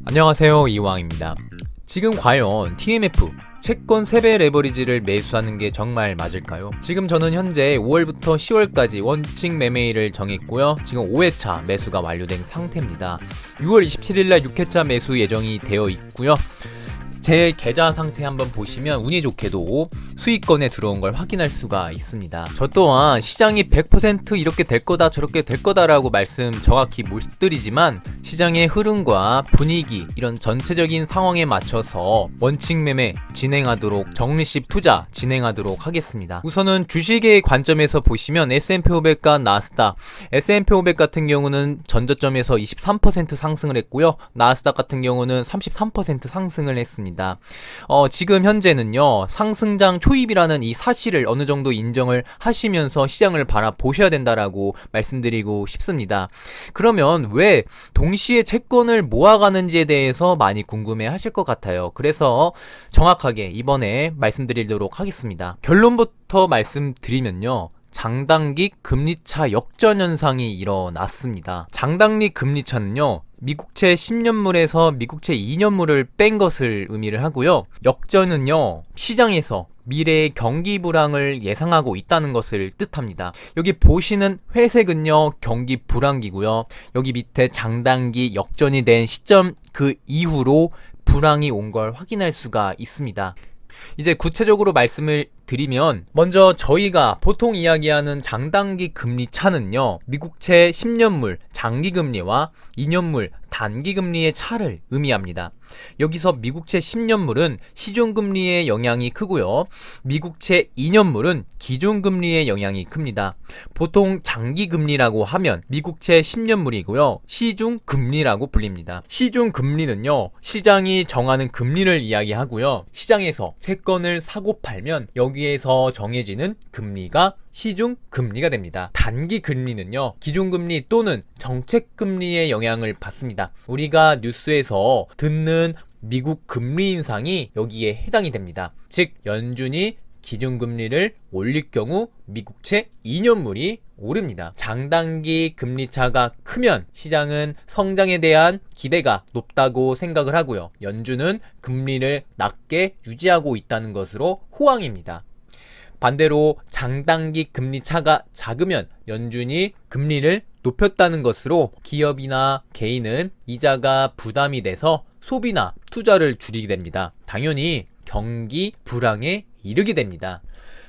안녕하세요, 이왕입니다. 지금 과연 TMF 채권 3배 레버리지를 매수하는 게 정말 맞을까요? 지금 저는 현재 5월부터 10월까지 원칙 매매일을 정했고요. 지금 5회차 매수가 완료된 상태입니다. 6월 27일날 6회차 매수 예정이 되어 있고요. 제 계좌 상태 한번 보시면 운이 좋게도 수익권에 들어온 걸 확인할 수가 있습니다. 저 또한 시장이 100% 이렇게 될 거다 저렇게 될 거다라고 말씀 정확히 못 드리지만 시장의 흐름과 분위기 이런 전체적인 상황에 맞춰서 원칙 매매 진행하도록 적립식 투자 진행하도록 하겠습니다. 우선은 주식의 관점에서 보시면 S&P 500과 나스닥, S&P 500 같은 경우는 전저점에서 23% 상승을 했고요. 나스닥 같은 경우는 33% 상승을 했습니다. 지금 현재는요, 상승장 초입이라는 이 사실을 어느 정도 인정을 하시면서 시장을 바라보셔야 된다라고 말씀드리고 싶습니다. 그러면 왜 동시에 채권을 모아가는지에 대해서 많이 궁금해 하실 것 같아요. 그래서 정확하게 이번에 말씀드리도록 하겠습니다. 결론부터 말씀드리면요, 장단기 금리차 역전 현상이 일어났습니다. 장단기 금리차는요, 미국채 10년물에서 미국채 2년물을 뺀 것을 의미를 하고요. 역전은요, 시장에서 미래의 경기 불황을 예상하고 있다는 것을 뜻합니다. 여기 보시는 회색은요, 경기 불황기고요. 여기 밑에 장단기 역전이 된 시점 그 이후로 불황이 온 걸 확인할 수가 있습니다. 이제 구체적으로 말씀을 드리면, 먼저 저희가 보통 이야기하는 장단기 금리 차는요, 미국채 10년물 장기금리와 2년물 단기금리의 차를 의미합니다. 여기서 미국채 10년물은 시중금리의 영향이 크고요, 미국채 2년물은 기준금리의 영향이 큽니다. 보통 장기금리라고 하면 미국채 10년물이고요, 시중금리라고 불립니다. 시중금리는요, 시장이 정하는 금리를 이야기하고요, 시장에서 채권을 사고 팔면 여기에서 정해지는 금리가 시중금리가 됩니다. 단기금리는요, 기준금리 또는 정책금리의 영향을 받습니다. 우리가 뉴스에서 듣는 미국 금리 인상이 여기에 해당이 됩니다. 즉, 연준이 기준금리를 올릴 경우 미국채 2년물이 오릅니다. 장단기 금리차가 크면 시장은 성장에 대한 기대가 높다고 생각을 하고요, 연준은 금리를 낮게 유지하고 있다는 것으로 호황입니다. 반대로 장단기 금리차가 작으면 연준이 금리를 높였다는 것으로 기업이나 개인은 이자가 부담이 돼서 소비나 투자를 줄이게 됩니다. 당연히 경기 불황에 이르게 됩니다.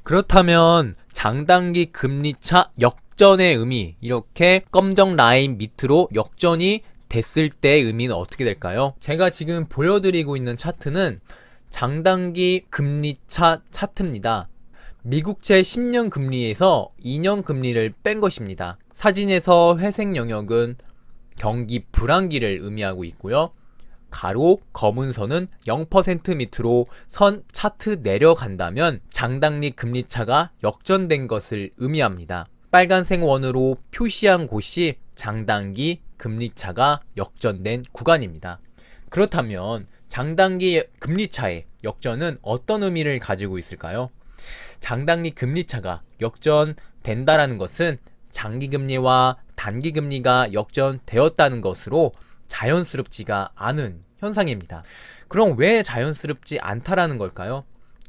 그렇다면 장단기 금리차 역전의 의미, 이렇게 검정 라인 밑으로 역전이 됐을 때의 의미는 어떻게 될까요? 제가 지금 보여드리고 있는 차트는 장단기 금리차 차트입니다. 미국채 10년 금리에서 2년 금리를 뺀 것입니다. 사진에서 회색 영역은 경기 불황기를 의미하고 있고요, 가로 검은 선은 0% 밑으로 선 차트 내려간다면 장단기 금리차가 역전된 것을 의미합니다. 빨간색 원으로 표시한 곳이 장단기 금리차가 역전된 구간입니다. 그렇다면 장단기 금리차의 역전은 어떤 의미를 가지고 있을까요? 장단기 금리차가 역전된다라는 것은 장기금리와 단기금리가 역전되었다는 것으로 자연스럽지가 않은 현상입니다. 그럼 왜 자연스럽지 않다라는 걸까요?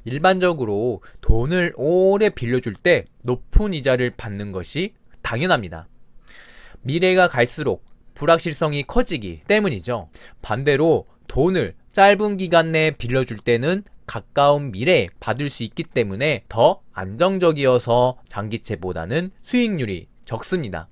일반적으로 돈을 오래 빌려줄 때 높은 이자를 받는 것이 당연합니다. 미래가 갈수록 불확실성이 커지기 때문이죠. 반대로 돈을 짧은 기간 내에 빌려줄 때는 가까운 미래에 받을 수 있기 때문에 더 안정적이어서 장기채보다는 수익률이 적습니다.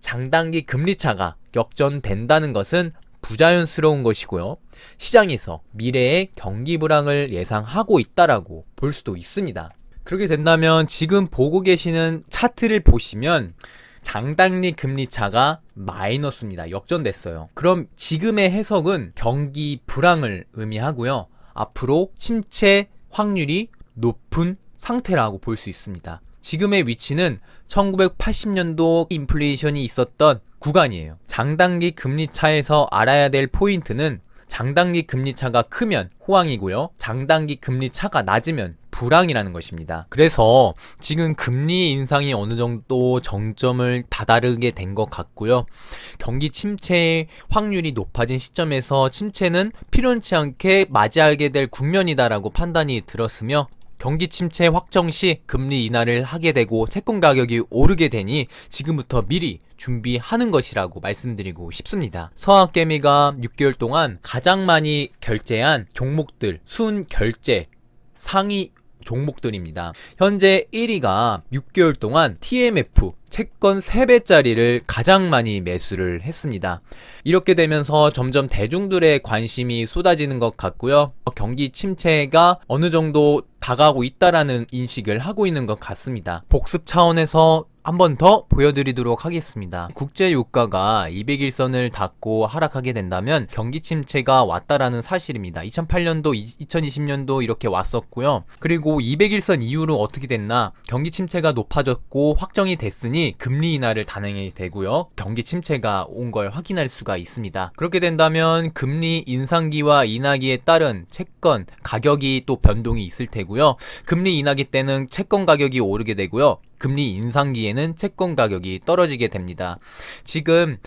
장단기 금리차가 역전된다는 것은 부자연스러운 것이고요, 시장에서 미래의 경기 불황을 예상하고 있다라고 볼 수도 있습니다. 그렇게 된다면 지금 보고 계시는 차트를 보시면 장단기 금리차가 마이너스입니다. 역전됐어요. 그럼 지금의 해석은 경기 불황을 의미하고요, 앞으로 침체 확률이 높은 상태라고 볼 수 있습니다. 지금의 위치는 1980년도 인플레이션이 있었던 구간이에요. 장단기 금리차에서 알아야 될 포인트는 장단기 금리차가 크면 호황이고요, 장단기 금리차가 낮으면 불황이라는 것입니다. 그래서 지금 금리 인상이 어느 정도 정점을 다다르게 된 것 같고요. 경기 침체의 확률이 높아진 시점에서 침체는 필요치 않게 맞이하게 될 국면이다라고 판단이 들었으며, 경기 침체 확정 시 금리 인하를 하게 되고 채권 가격이 오르게 되니 지금부터 미리 준비하는 것이라고 말씀드리고 싶습니다. 서학개미가 6개월 동안 가장 많이 결제한 종목들 순 결제 상위 종목들입니다. 현재 1위가 6개월 동안 TMF 채권 3배짜리를 가장 많이 매수를 했습니다. 이렇게 되면서 점점 대중들의 관심이 쏟아지는 것 같고요. 경기 침체가 어느 정도 다가오고 있다라는 인식을 하고 있는 것 같습니다. 복습 차원에서 한 번 더 보여드리도록 하겠습니다. 국제 유가가 200일선을 닫고 하락하게 된다면 경기 침체가 왔다라는 사실입니다. 2008년도, 2020년도 이렇게 왔었고요. 그리고 200일선 이후로 어떻게 됐나? 경기 침체가 높아졌고 확정이 됐으니 금리 인하를 단행이 되고요. 경기 침체가 온 걸 확인할 수가 있습니다. 그렇게 된다면 금리 인상기와 인하기에 따른 채권 가격이 또 변동이 있을 테고요. 금리 인하기 때는 채권 가격이 오르게 되고요. 금리 인상기에는 채권 가격이 떨어지게 됩니다. 지금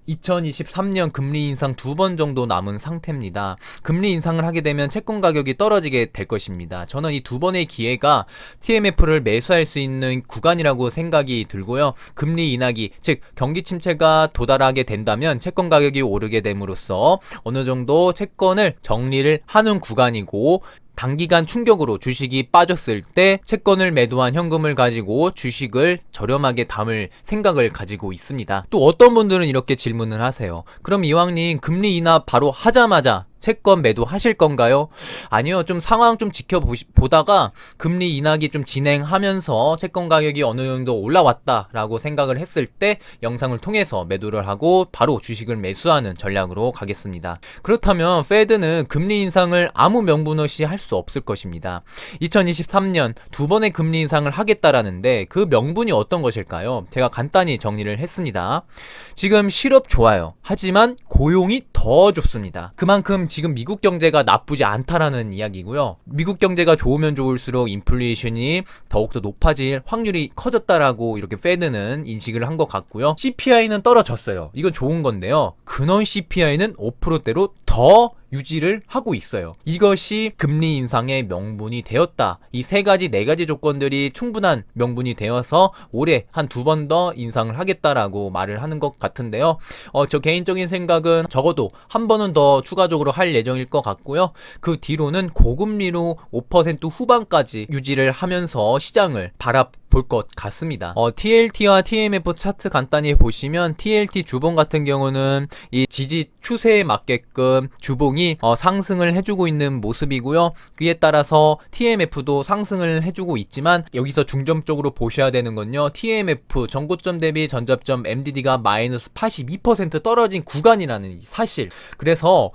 2023년 금리 인상 2번 정도 남은 상태입니다. 금리 인상을 하게 되면 채권 가격이 떨어지게 될 것입니다. 저는 이 2번의 기회가 TMF를 매수할 수 있는 구간이라고 생각이 들고요. 금리 인하기, 즉 경기 침체가 도달하게 된다면 채권 가격이 오르게 됨으로써 어느 정도 채권을 정리를 하는 구간이고, 단기간 충격으로 주식이 빠졌을 때 채권을 매도한 현금을 가지고 주식을 저렴하게 담을 생각을 가지고 있습니다. 또 어떤 분들은 이렇게 질문을 하세요. 그럼 이왕님 금리 인하 바로 하자마자 채권 매도 하실 건가요? 아니요. 좀 상황 좀 지켜보다가 금리 인하기 좀 진행하면서 채권 가격이 어느 정도 올라왔다라고 생각을 했을 때 영상을 통해서 매도를 하고 바로 주식을 매수하는 전략으로 가겠습니다. 그렇다면 페드는 금리 인상을 아무 명분 없이 할 수 없을 것입니다. 2023년 2번의 금리 인상을 하겠다라는데 그 명분이 어떤 것일까요? 제가 간단히 정리를 했습니다. 지금 실업 좋아요. 하지만 고용이 더 좋습니다. 그만큼 지금 미국 경제가 나쁘지 않다라는 이야기고요. 미국 경제가 좋으면 좋을수록 인플레이션이 더욱더 높아질 확률이 커졌다라고 이렇게 페드는 인식을 한 것 같고요. CPI는 떨어졌어요. 이건 좋은 건데요. 근원 CPI는 5%대로 더 유지를 하고 있어요. 이것이 금리 인상의 명분이 되었다. 이 세 가지, 네 가지 조건들이 충분한 명분이 되어서 올해 한 2번 더 인상을 하겠다라고 말을 하는 것 같은데요. 저 개인적인 생각은 적어도 한 번은 더 추가적으로 할 예정일 것 같고요. 그 뒤로는 고금리로 5% 후반까지 유지를 하면서 시장을 바라볼 것 같습니다. TLT와 TMF 차트 간단히 보시면 TLT 주봉 같은 경우는 이 지지 추세에 맞게끔 주봉이 상승을 해주고 있는 모습이고요. 그에 따라서 TMF도 상승을 해주고 있지만 여기서 중점적으로 보셔야 되는 건요. TMF 전고점 대비 전접점 MDD가 마이너스 82% 떨어진 구간이라는 사실. 그래서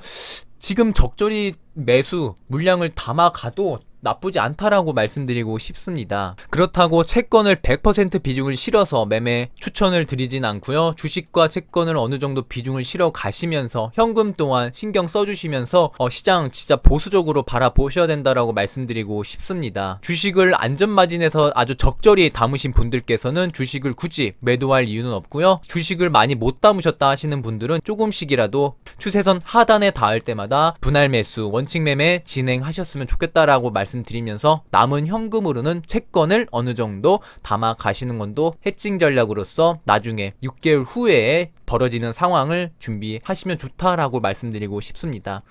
지금 적절히 매수 물량을 담아가도 나쁘지 않다라고 말씀드리고 싶습니다. 그렇다고 채권을 100% 비중을 실어서 매매 추천을 드리진 않고요. 주식과 채권을 어느 정도 비중을 실어 가시면서 현금 또한 신경 써주시면서 시장 진짜 보수적으로 바라보셔야 된다라고 말씀드리고 싶습니다. 주식을 안전마진에서 아주 적절히 담으신 분들께서는 주식을 굳이 매도할 이유는 없고요. 주식을 많이 못 담으셨다 하시는 분들은 조금씩이라도 추세선 하단에 닿을 때마다 분할 매수, 원칙 매매 진행하셨으면 좋겠다라고 말씀드리면서 남은 현금으로는 채권을 어느 정도 담아 가시는 것도 해칭 전략으로서 나중에 6개월 후에 벌어지는 상황을 준비하시면 좋다라고 말씀드리고 싶습니다.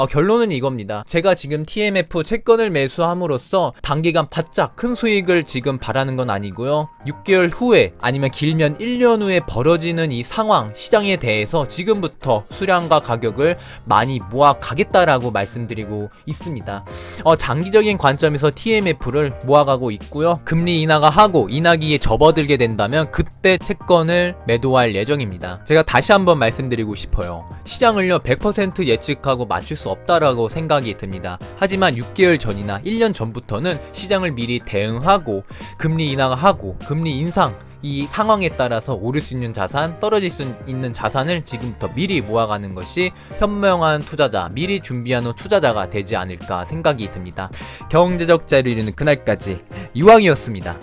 결론은 이겁니다. 제가 지금 TMF 채권을 매수함으로써 단기간 바짝 큰 수익을 지금 바라는 건 아니고요. 6개월 후에 아니면 길면 1년 후에 벌어지는 이 상황, 시장에 대해서 지금부터 수량과 가격을 많이 모아 가겠다라고 말씀드리고 있습니다. 장기적인 관점에서 TMF를 모아가고 있고요. 금리 인하가 하고 인하기에 접어들게 된다면 그때 채권을 매도할 예정입니다. 제가 다시 한번 말씀드리고 싶어요. 시장을요 100% 예측하고 맞출 수 없다라고 생각이 듭니다. 하지만 6개월 전이나 1년 전부터는 시장을 미리 대응하고 금리 인하가 하고 금리 인상 이 상황에 따라서 오를 수 있는 자산, 떨어질 수 있는 자산을 지금부터 미리 모아가는 것이 현명한 투자자, 미리 준비한 후 투자자가 되지 않을까 생각이 듭니다. 경제적 자유를 이루는 그날까지 이왕이었습니다.